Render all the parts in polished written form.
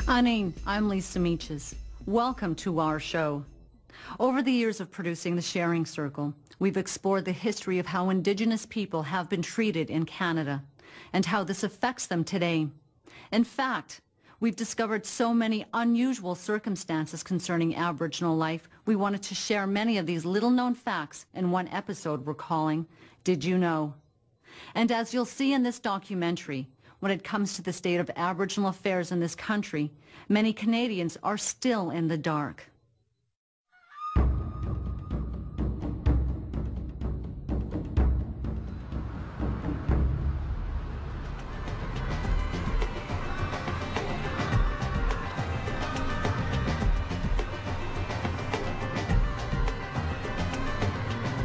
Anine, I'm Lisa Meaches. Welcome to our show. Over the years of producing the Sharing Circle, we've explored the history of how Indigenous people have been treated in Canada and how this affects them today. In fact, we've discovered so many unusual circumstances concerning Aboriginal life, we wanted to share many of these little-known facts in one episode we're calling Did You Know? And as you'll see in this documentary, when it comes to the state of Aboriginal affairs in this country, many Canadians are still in the dark.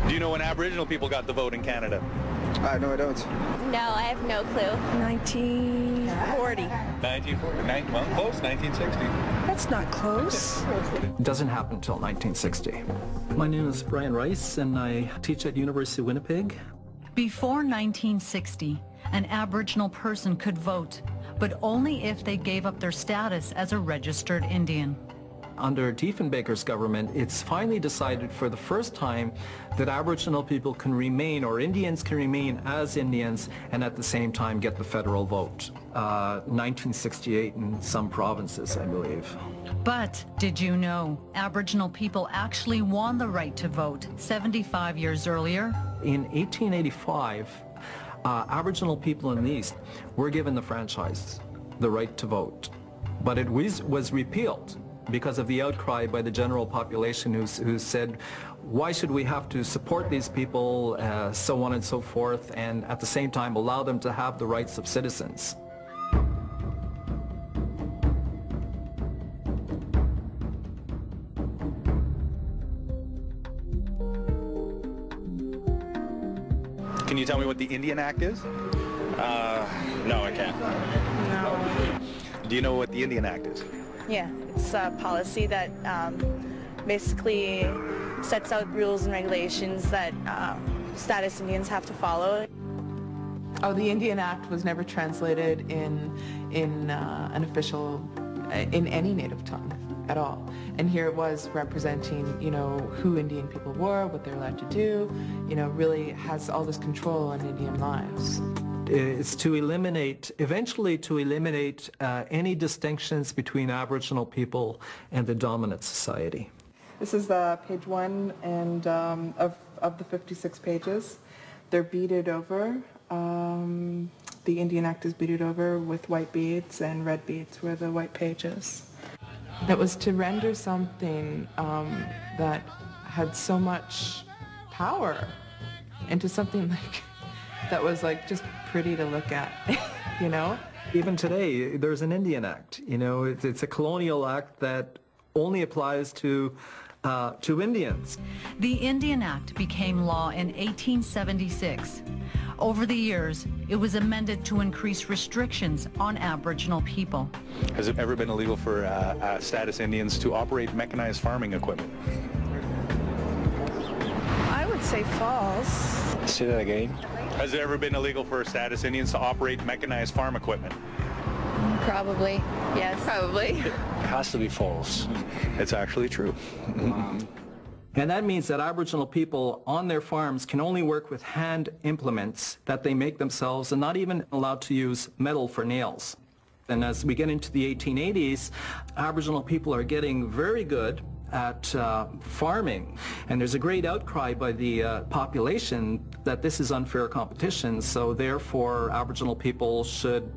Do you know when Aboriginal people got the vote in Canada? No, I don't. No, I have no clue. 1940. 1940, well, close, 1960. That's not close. It doesn't happen until 1960. My name is Brian Rice, and I teach at University of Winnipeg. Before 1960, an Aboriginal person could vote, but only if they gave up their status as a registered Indian. Under Diefenbaker's government, it's finally decided for the first time that Aboriginal people can remain, or Indians can remain as Indians, and at the same time get the federal vote. 1968 in some provinces, I believe. But did you know Aboriginal people actually won the right to vote 75 years earlier? In 1885, Aboriginal people in the East were given the franchise, the right to vote. But it was repealed because of the outcry by the general population who said, why should we have to support these people, so on and so forth, and at the same time allow them to have the rights of citizens. Can you tell me what the Indian Act is? No, I can't. No. Do you know what the Indian Act is? Yeah, it's a policy that basically sets out rules and regulations that status Indians have to follow. Oh, the Indian Act was never translated in an official, in any native tongue at all. And here it was representing, you know, who Indian people were, what they're allowed to do, you know, really has all this control on Indian lives. It's to eliminate, eventually to eliminate any distinctions between Aboriginal people and the dominant society. This is page 1 and of the 56 pages. They're beaded over. The Indian Act is beaded over with white beads, and red beads were the white pages. It was to render something that had so much power into something like that was like just pretty to look at, you know? Even today, there's an Indian Act. You know, it's a colonial act that only applies to Indians. The Indian Act became law in 1876. Over the years, it was amended to increase restrictions on Aboriginal people. Has it ever been illegal for status Indians to operate mechanized farming equipment? I would say false. Say that again. Has it ever been illegal for status Indians to operate mechanized farm equipment? Probably. Yes. Probably. It has to be false. It's actually true. And that means that Aboriginal people on their farms can only work with hand implements that they make themselves, and not even allowed to use metal for nails. And as we get into the 1880s, Aboriginal people are getting very good at farming, and there's a great outcry by the population that this is unfair competition, so therefore Aboriginal people should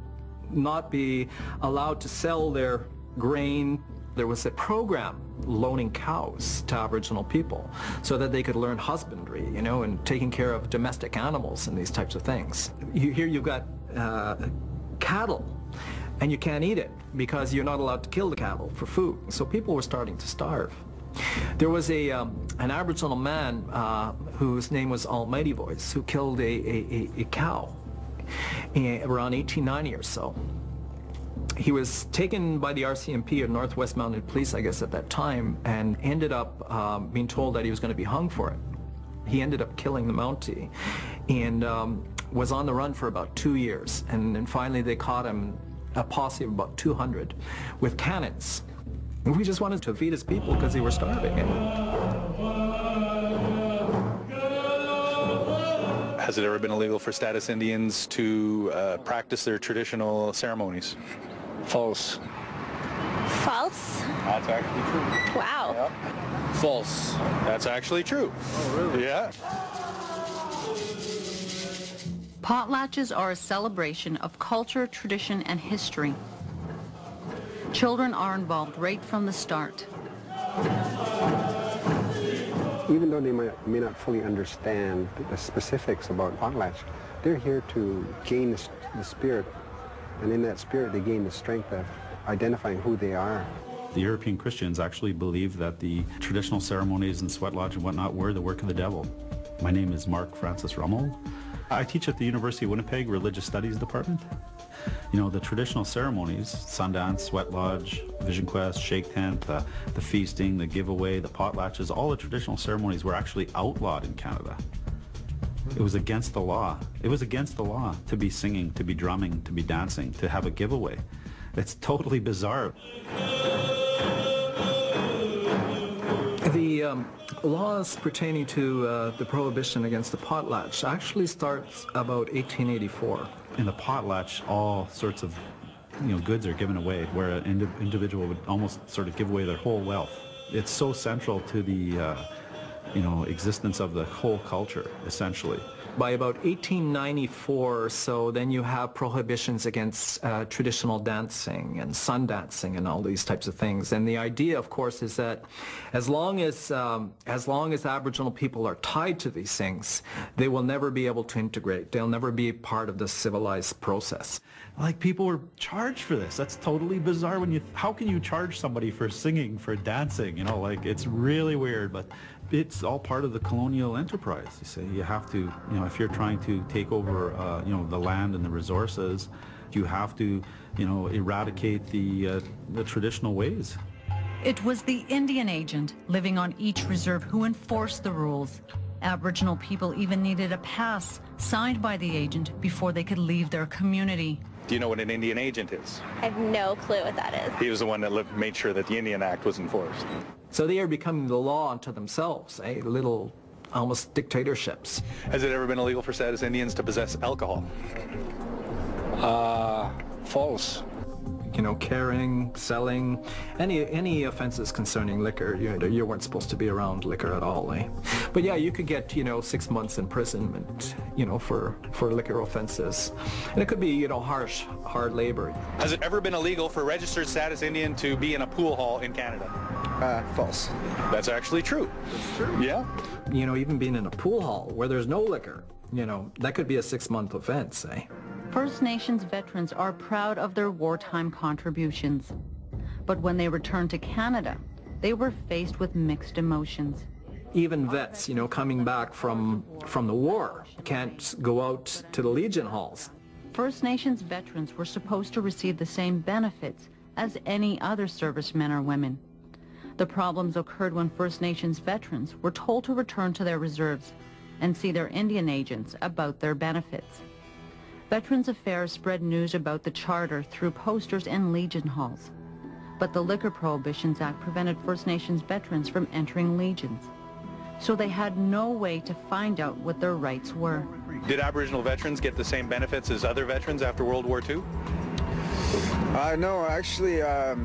not be allowed to sell their grain. There was a program loaning cows to Aboriginal people so that they could learn husbandry, you know, and taking care of domestic animals and these types of things. Here you've got cattle, and you can't eat it because you're not allowed to kill the cattle for food. So people were starting to starve. There was an Aboriginal man whose name was Almighty Voice, who killed a cow around 1890 or so. He was taken by the RCMP, or Northwest Mounted Police, I guess at that time, and ended up being told that he was going to be hung for it. He ended up killing the Mountie, and was on the run for about 2 years, and then finally they caught him a posse of about 200 with cannons. And we just wanted to feed his people because they were starving. Has it ever been illegal for status Indians to practice their traditional ceremonies? False. False? That's actually true. Wow. Yeah. False. That's actually true. Oh, really? Yeah. Potlatches are a celebration of culture, tradition, and history. Children are involved right from the start. Even though they may not fully understand the specifics about potlatch, they're here to gain the spirit, and in that spirit they gain the strength of identifying who they are. The European Christians actually believed that the traditional ceremonies and sweat lodge and whatnot were the work of the devil. My name is Mark Francis Rummel. I teach at the University of Winnipeg Religious Studies Department. You know, the traditional ceremonies, Sundance, Sweat Lodge, Vision Quest, Shake Tent, the feasting, the giveaway, the potlatches, all the traditional ceremonies were actually outlawed in Canada. It was against the law. It was against the law to be singing, to be drumming, to be dancing, to have a giveaway. It's totally bizarre. The laws pertaining to the prohibition against the potlatch actually starts about 1884. In the potlatch, all sorts of goods are given away, where an individual would almost sort of give away their whole wealth. It's so central to the existence of the whole culture, essentially. By about 1894 or so, then you have prohibitions against traditional dancing and sun dancing and all these types of things. And the idea, of course, is that as long as Aboriginal people are tied to these things, they will never be able to integrate. They'll never be part of the civilized process. Like, people were charged for this. That's totally bizarre. How can you charge somebody for singing, for dancing? It's really weird, but it's all part of the colonial enterprise. You say you have to, if you're trying to take over, the land and the resources, you have to, eradicate the traditional ways. It was the Indian agent living on each reserve who enforced the rules. Aboriginal people even needed a pass signed by the agent before they could leave their community. Do you know what an Indian agent is? I have no clue what that is. He was the one that made sure that the Indian Act was enforced. So they are becoming the law unto themselves, little almost dictatorships. Has it ever been illegal for status Indians to possess alcohol? False. Carrying, selling, any offenses concerning liquor, you weren't supposed to be around liquor at all, eh? But yeah, you could get, 6 months imprisonment, for liquor offenses. And it could be, harsh, hard labor. Has it ever been illegal for registered status Indian to be in a pool hall in Canada? False. That's actually true. It's true. Yeah. Even being in a pool hall where there's no liquor, that could be a 6-month offense, eh? First Nations veterans are proud of their wartime contributions. But when they returned to Canada, they were faced with mixed emotions. Even vets, coming back from the war can't go out to the Legion halls. First Nations veterans were supposed to receive the same benefits as any other servicemen or women. The problems occurred when First Nations veterans were told to return to their reserves and see their Indian agents about their benefits. Veterans Affairs spread news about the charter through posters in Legion halls. But the Liquor Prohibitions Act prevented First Nations veterans from entering legions. So they had no way to find out what their rights were. Did Aboriginal veterans get the same benefits as other veterans after World War II? No, actually, I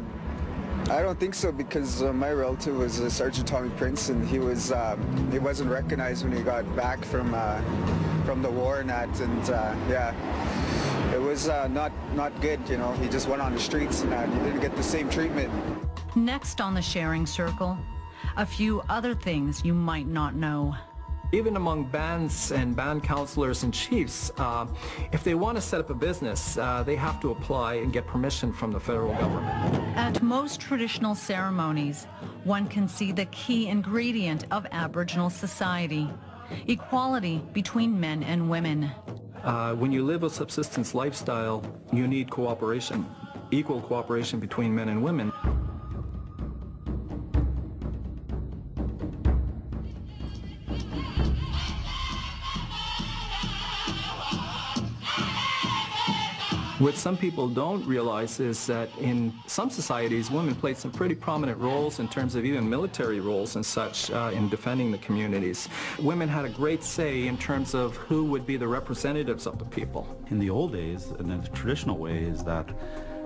don't think so, because my relative was Sergeant Tommy Prince, and he wasn't recognized when he got back from the war and that, and yeah, it was not good. He just went on the streets and he didn't get the same treatment. Next on the Sharing Circle, a few other things you might not know. Even among bands and band counselors and chiefs, if they want to set up a business, they have to apply and get permission from the federal government. At most traditional ceremonies, one can see the key ingredient of Aboriginal society: equality between men and women. When you live a subsistence lifestyle, you need cooperation, equal cooperation between men and women. What some people don't realize is that in some societies, women played some pretty prominent roles in terms of even military roles and such in defending the communities. Women had a great say in terms of who would be the representatives of the people. In the old days, in the traditional way, is that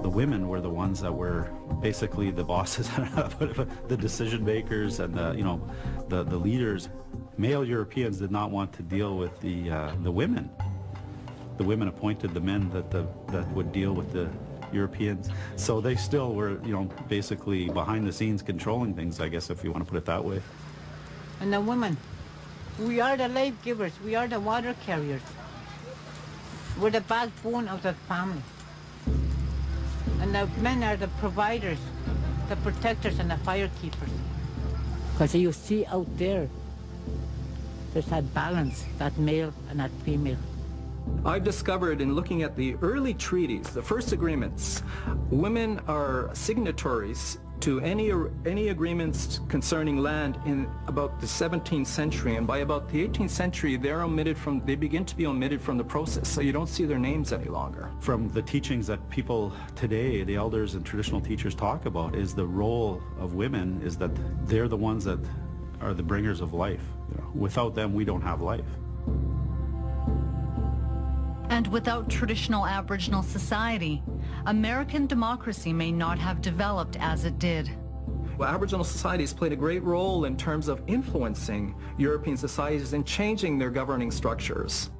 the women were the ones that were basically the bosses, the decision makers, and the leaders. Male Europeans did not want to deal with the women. The women appointed the men that would deal with the Europeans. So they still were, basically behind the scenes controlling things, I guess, if you want to put it that way. And the women, we are the life givers, we are the water carriers. We're the backbone of the family. And the men are the providers, the protectors, and the firekeepers. Because you see out there, there's that balance, that male and that female. I've discovered in looking at the early treaties, the first agreements, women are signatories to any agreements concerning land in about the 17th century, and by about the 18th century they begin to be omitted from the process, so you don't see their names any longer. From the teachings that people today, the elders and traditional teachers talk about, is the role of women is that they're the ones that are the bringers of life. Without them, we don't have life. And without traditional Aboriginal society, American democracy may not have developed as it did. Well, Aboriginal societies played a great role in terms of influencing European societies and changing their governing structures.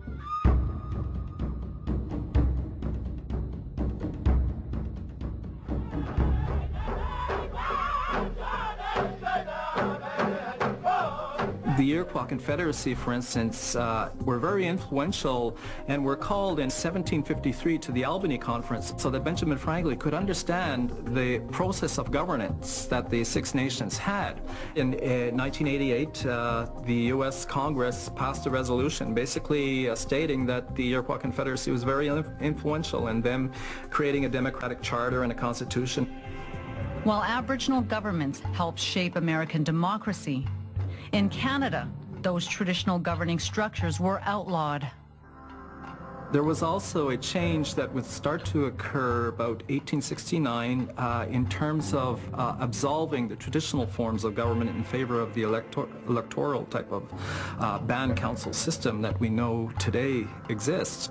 The Iroquois Confederacy, for instance, were very influential and were called in 1753 to the Albany Conference so that Benjamin Franklin could understand the process of governance that the Six Nations had. In 1988, the U.S. Congress passed a resolution basically stating that the Iroquois Confederacy was very influential in them creating a democratic charter and a constitution. While Aboriginal governments helped shape American democracy, in Canada, those traditional governing structures were outlawed. There was also a change that would start to occur about 1869 in terms of absolving the traditional forms of government in favor of the electoral type of band council system that we know today exists.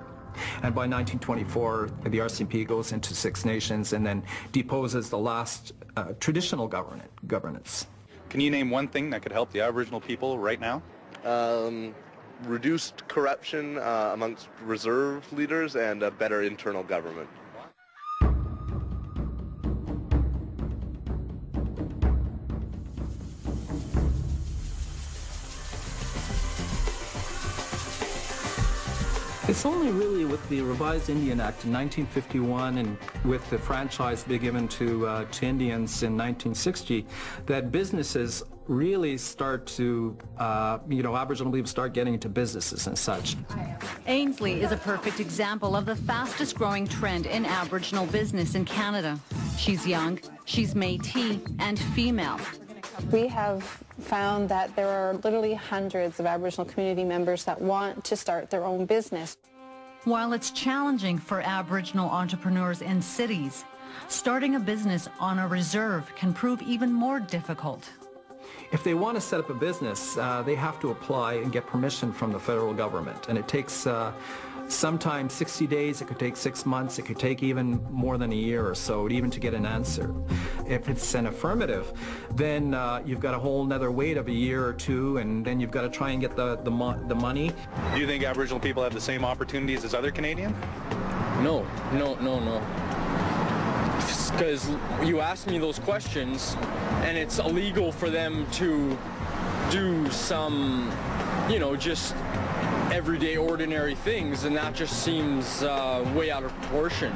And by 1924, the RCMP goes into Six Nations and then deposes the last traditional governance. Can you name one thing that could help the Aboriginal people right now? Reduced corruption amongst reserve leaders and a better internal government. It's only really with the revised Indian Act in 1951 and with the franchise being given to Indians in 1960 that businesses really start to, Aboriginal people start getting into businesses and such. Ainsley is a perfect example of the fastest growing trend in Aboriginal business in Canada. She's young, she's Métis, and female. We have found that there are literally hundreds of Aboriginal community members that want to start their own business. While it's challenging for Aboriginal entrepreneurs in cities, starting a business on a reserve can prove even more difficult. If they want to set up a business, they have to apply and get permission from the federal government. And it takes sometimes 60 days, it could take 6 months, it could take even more than a year or so even to get an answer. If it's an affirmative, then you've got a whole nother wait of a year or two, and then you've got to try and get the money. Do you think Aboriginal people have the same opportunities as other Canadians? No. Because you ask me those questions, and it's illegal for them to do some, just everyday ordinary things, and that just seems way out of proportion.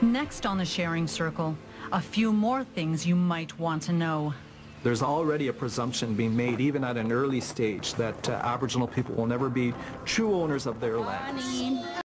Next on the Sharing Circle, a few more things you might want to know. There's already a presumption being made, even at an early stage, that Aboriginal people will never be true owners of their land.